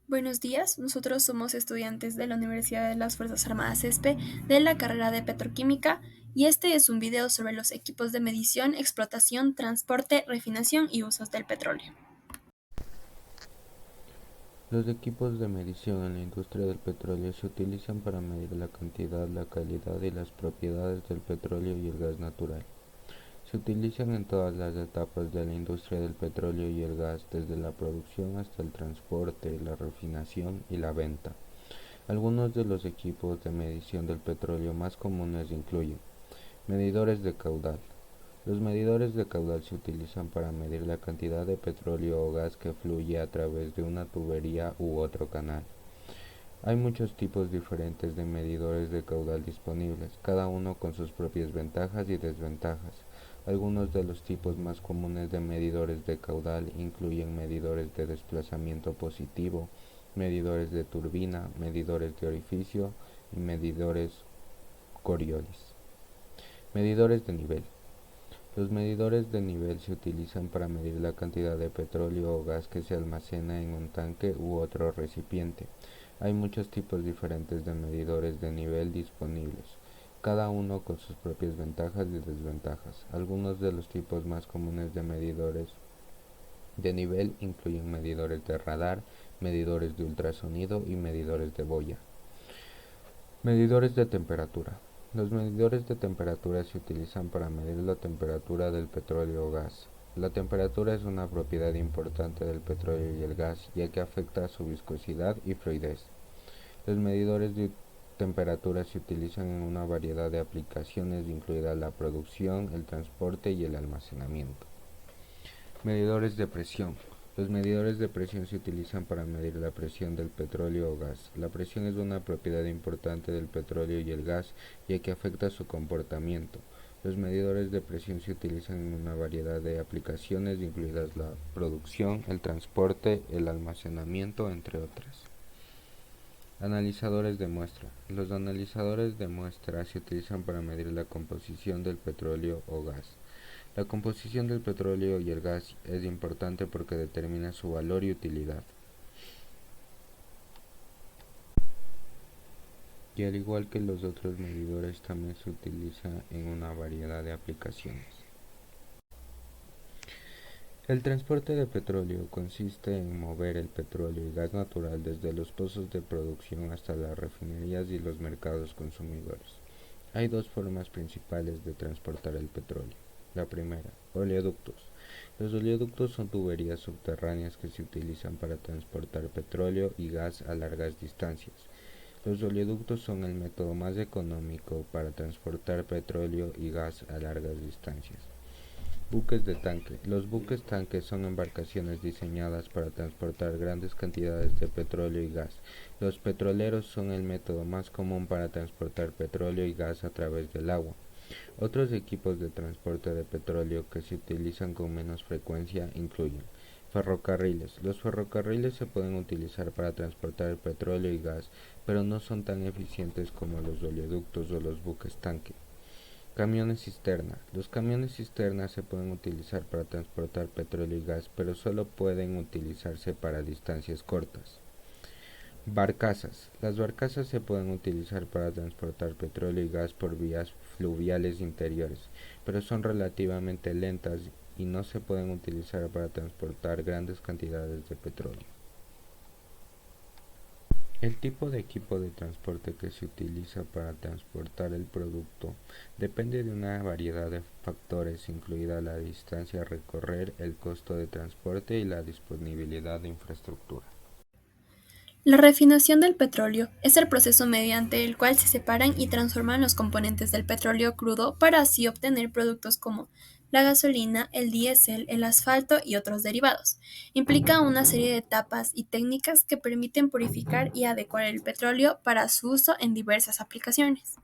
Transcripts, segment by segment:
Buenos días, nosotros somos estudiantes de la Universidad de las Fuerzas Armadas ESPE de la carrera de Petroquímica y este es un video sobre los equipos de medición, explotación, transporte, refinación y usos del petróleo. Los equipos de medición en la industria del petróleo se utilizan para medir la cantidad, la calidad y las propiedades del petróleo y el gas natural. Se utilizan en todas las etapas de la industria del petróleo y el gas, desde la producción hasta el transporte, la refinación y la venta. Algunos de los equipos de medición del petróleo más comunes incluyen medidores de caudal. Los medidores de caudal se utilizan para medir la cantidad de petróleo o gas que fluye a través de una tubería u otro canal. Hay muchos tipos diferentes de medidores de caudal disponibles, cada uno con sus propias ventajas y desventajas. Algunos de los tipos más comunes de medidores de caudal incluyen medidores de desplazamiento positivo, medidores de turbina, medidores de orificio y medidores Coriolis. Medidores de nivel. Los medidores de nivel se utilizan para medir la cantidad de petróleo o gas que se almacena en un tanque u otro recipiente. Hay muchos tipos diferentes de medidores de nivel disponibles, cada uno con sus propias ventajas y desventajas. Algunos de los tipos más comunes de medidores de nivel incluyen medidores de radar, medidores de ultrasonido y medidores de boya. Medidores de temperatura. Los medidores de temperatura se utilizan para medir la temperatura del petróleo o gas. La temperatura es una propiedad importante del petróleo y el gas, ya que afecta a su viscosidad y fluidez. Los medidores de temperatura se utilizan en una variedad de aplicaciones, incluida la producción, el transporte y el almacenamiento. Medidores de presión. Los medidores de presión se utilizan para medir la presión del petróleo o gas. La presión es una propiedad importante del petróleo y el gas, ya que afecta su comportamiento. Los medidores de presión se utilizan en una variedad de aplicaciones, incluidas la producción, el transporte, el almacenamiento, entre otras. Analizadores de muestra. Los analizadores de muestra se utilizan para medir la composición del petróleo o gas. La composición del petróleo y el gas es importante porque determina su valor y utilidad. Y al igual que los otros medidores, también se utiliza en una variedad de aplicaciones. El transporte de petróleo consiste en mover el petróleo y gas natural desde los pozos de producción hasta las refinerías y los mercados consumidores. Hay dos formas principales de transportar el petróleo. La primera, oleoductos. Los oleoductos son tuberías subterráneas que se utilizan para transportar petróleo y gas a largas distancias. Los oleoductos son el método más económico para transportar petróleo y gas a largas distancias. Buques de tanque. Los buques tanques son embarcaciones diseñadas para transportar grandes cantidades de petróleo y gas. Los petroleros son el método más común para transportar petróleo y gas a través del agua. Otros equipos de transporte de petróleo que se utilizan con menos frecuencia incluyen ferrocarriles. Los ferrocarriles se pueden utilizar para transportar petróleo y gas, pero no son tan eficientes como los oleoductos o los buques tanque. Camiones cisterna. Los camiones cisterna se pueden utilizar para transportar petróleo y gas, pero solo pueden utilizarse para distancias cortas. Barcazas. Las barcazas se pueden utilizar para transportar petróleo y gas por vías fluviales interiores, pero son relativamente lentas y no se pueden utilizar para transportar grandes cantidades de petróleo. El tipo de equipo de transporte que se utiliza para transportar el producto depende de una variedad de factores, incluida la distancia a recorrer, el costo de transporte y la disponibilidad de infraestructura. La refinación del petróleo es el proceso mediante el cual se separan y transforman los componentes del petróleo crudo para así obtener productos como la gasolina, el diésel, el asfalto y otros derivados. Implica una serie de etapas y técnicas que permiten purificar y adecuar el petróleo para su uso en diversas aplicaciones.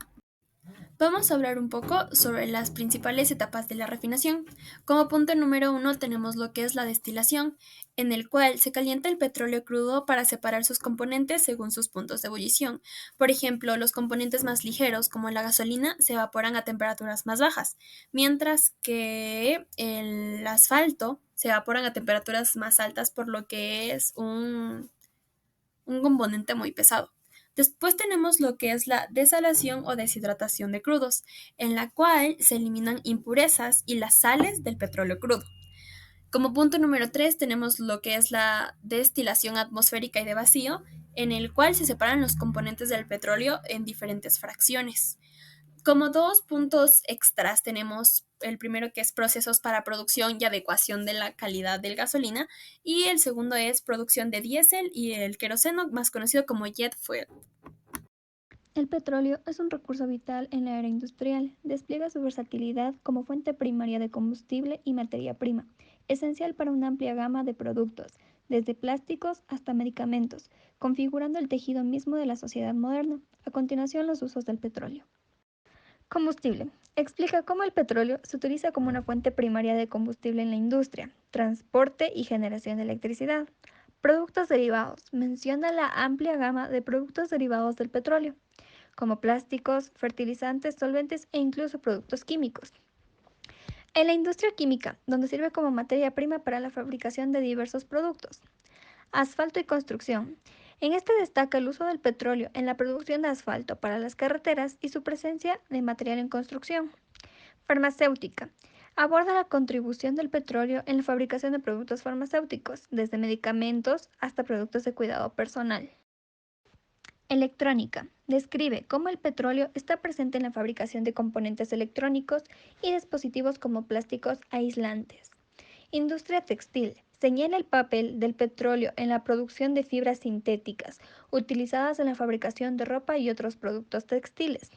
Vamos a hablar un poco sobre las principales etapas de la refinación. Como punto número uno tenemos lo que es la destilación, en el cual se calienta el petróleo crudo para separar sus componentes según sus puntos de ebullición. Por ejemplo, los componentes más ligeros, como la gasolina, se evaporan a temperaturas más bajas, mientras que el asfalto se evaporan a temperaturas más altas, por lo que es un un componente muy pesado. Después tenemos lo que es la desalación o deshidratación de crudos, en la cual se eliminan impurezas y las sales del petróleo crudo. Como punto número 3 tenemos lo que es la destilación atmosférica y de vacío, en el cual se separan los componentes del petróleo en diferentes fracciones. Como dos puntos extras tenemos el primero que es procesos para producción y adecuación de la calidad del gasolina y el segundo es producción de diésel y el queroseno, más conocido como jet fuel. El petróleo es un recurso vital en la era industrial. Despliega su versatilidad como fuente primaria de combustible y materia prima, esencial para una amplia gama de productos, desde plásticos hasta medicamentos, configurando el tejido mismo de la sociedad moderna. A continuación, los usos del petróleo. Combustible. Explica cómo el petróleo se utiliza como una fuente primaria de combustible en la industria, transporte y generación de electricidad. Productos derivados. Menciona la amplia gama de productos derivados del petróleo, como plásticos, fertilizantes, solventes e incluso productos químicos. En la industria química, donde sirve como materia prima para la fabricación de diversos productos. Asfalto y construcción. En este destaca el uso del petróleo en la producción de asfalto para las carreteras y su presencia de material en construcción. Farmacéutica. Aborda la contribución del petróleo en la fabricación de productos farmacéuticos, desde medicamentos hasta productos de cuidado personal. Electrónica. Describe cómo el petróleo está presente en la fabricación de componentes electrónicos y dispositivos como plásticos aislantes. Industria textil. Señala el papel del petróleo en la producción de fibras sintéticas, utilizadas en la fabricación de ropa y otros productos textiles.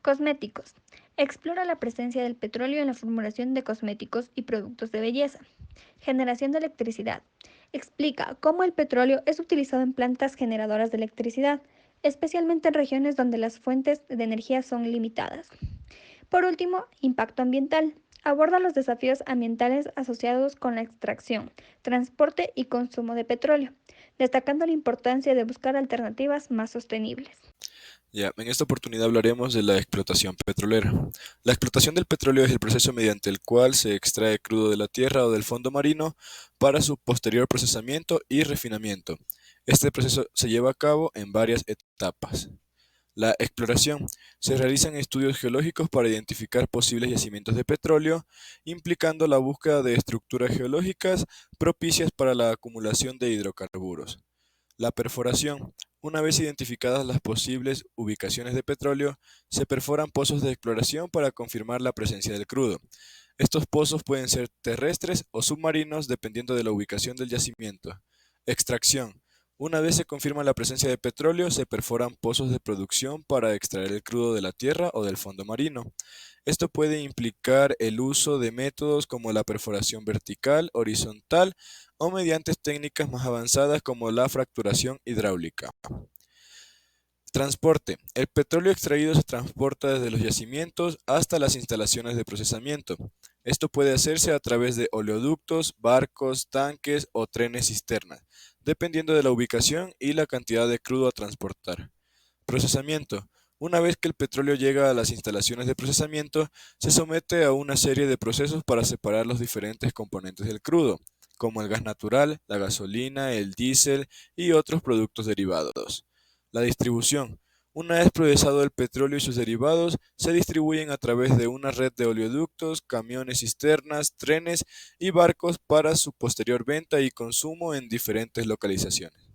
Cosméticos. Explora la presencia del petróleo en la formulación de cosméticos y productos de belleza. Generación de electricidad. Explica cómo el petróleo es utilizado en plantas generadoras de electricidad, especialmente en regiones donde las fuentes de energía son limitadas. Por último, impacto ambiental. Aborda los desafíos ambientales asociados con la extracción, transporte y consumo de petróleo, destacando la importancia de buscar alternativas más sostenibles. En esta oportunidad hablaremos de la explotación petrolera. La explotación del petróleo es el proceso mediante el cual se extrae crudo de la tierra o del fondo marino para su posterior procesamiento y refinamiento. Este proceso se lleva a cabo en varias etapas. La exploración. Se realizan estudios geológicos para identificar posibles yacimientos de petróleo, implicando la búsqueda de estructuras geológicas propicias para la acumulación de hidrocarburos. La perforación. Una vez identificadas las posibles ubicaciones de petróleo, se perforan pozos de exploración para confirmar la presencia del crudo. Estos pozos pueden ser terrestres o submarinos dependiendo de la ubicación del yacimiento. Extracción. Una vez se confirma la presencia de petróleo, se perforan pozos de producción para extraer el crudo de la tierra o del fondo marino. Esto puede implicar el uso de métodos como la perforación vertical, horizontal o mediante técnicas más avanzadas como la fracturación hidráulica. Transporte. El petróleo extraído se transporta desde los yacimientos hasta las instalaciones de procesamiento. Esto puede hacerse a través de oleoductos, barcos, tanques o trenes cisternas, dependiendo de la ubicación y la cantidad de crudo a transportar. Procesamiento. Una vez que el petróleo llega a las instalaciones de procesamiento, se somete a una serie de procesos para separar los diferentes componentes del crudo, como el gas natural, la gasolina, el diésel y otros productos derivados. La distribución. Una vez procesado el petróleo y sus derivados, se distribuyen a través de una red de oleoductos, camiones cisternas, trenes y barcos para su posterior venta y consumo en diferentes localizaciones.